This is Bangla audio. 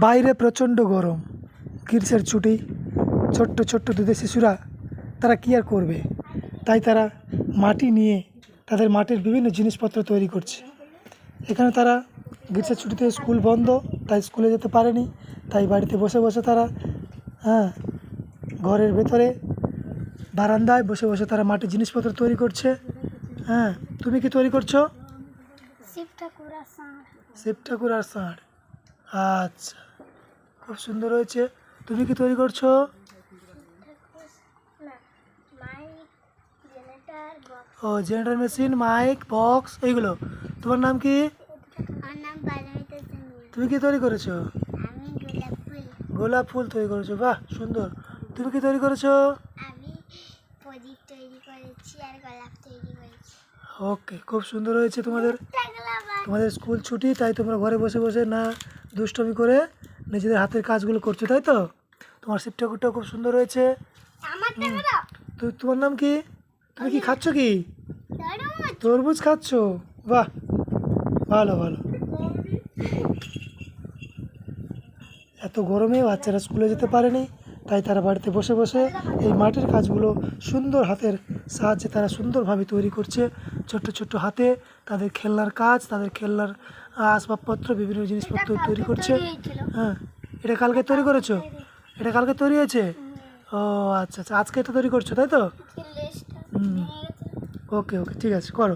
বাইরে প্রচণ্ড গরম, গ্রীষ্মের ছুটি, ছোট্ট ছোট্ট দুধের শিশুরা তারা কী আর করবে, তাই তারা মাটি নিয়ে তাদের মাটির বিভিন্ন জিনিসপত্র তৈরি করছে। এখানে তারা গ্রীষ্মের ছুটিতে স্কুল বন্ধ, তাই স্কুলে যেতে পারেনি, তাই বাড়িতে বসে বসে তারা ঘরের ভেতরে বারান্দায় বসে বসে তারা মাটির জিনিসপত্র তৈরি করছে। তুমি কি তৈরি করছো? শিব ঠাকুর আর ষাঁড়। আচ্ছা, খুব সুন্দর হয়েছে। তুমি কি তৈরি করছো? ও, জেনারেটর মেশিন, মাইক, বক্স, এইগুলো। তোমার নাম কি? তুমি কি তৈরি করেছো? গোলাপ ফুল তৈরি করেছো, বাহ সুন্দর। তুমি কি তৈরি করেছো? ওকে, খুব সুন্দর হয়েছে। তোমাদের স্কুল ছুটি, তাই তোমরা ঘরে বসে বসে না দুষ্টমি করে নিজেদের হাতের কাজগুলো করছো, তাই তো? তোমার শিব ঠাকুরটাও খুব সুন্দর হয়েছে। তোমার নাম কি? তুমি কি খাচ্ছ? কি তরমুজ খাচ্ছো? বাহ, ভালো ভালো। এত গরমে বাচ্চারা স্কুলে যেতে পারেনি, তাই তারা বাড়িতে বসে বসে এই মাটির কাজগুলো সুন্দর হাতের সাহায্যে তারা সুন্দরভাবে তৈরি করছে। ছোট্ট ছোট্ট হাতে তাদের খেলনার কাজ, তাদের খেলনার আসবাবপত্র, বিভিন্ন জিনিসপত্র তৈরি করছে। এটা কালকে তৈরি করেছো? এটা কালকে তৈরি হয়েছে? ও আচ্ছা আচ্ছা, আজকে এটা তৈরি করছো, তাই তো? ওকে ওকে, ঠিক আছে, করো।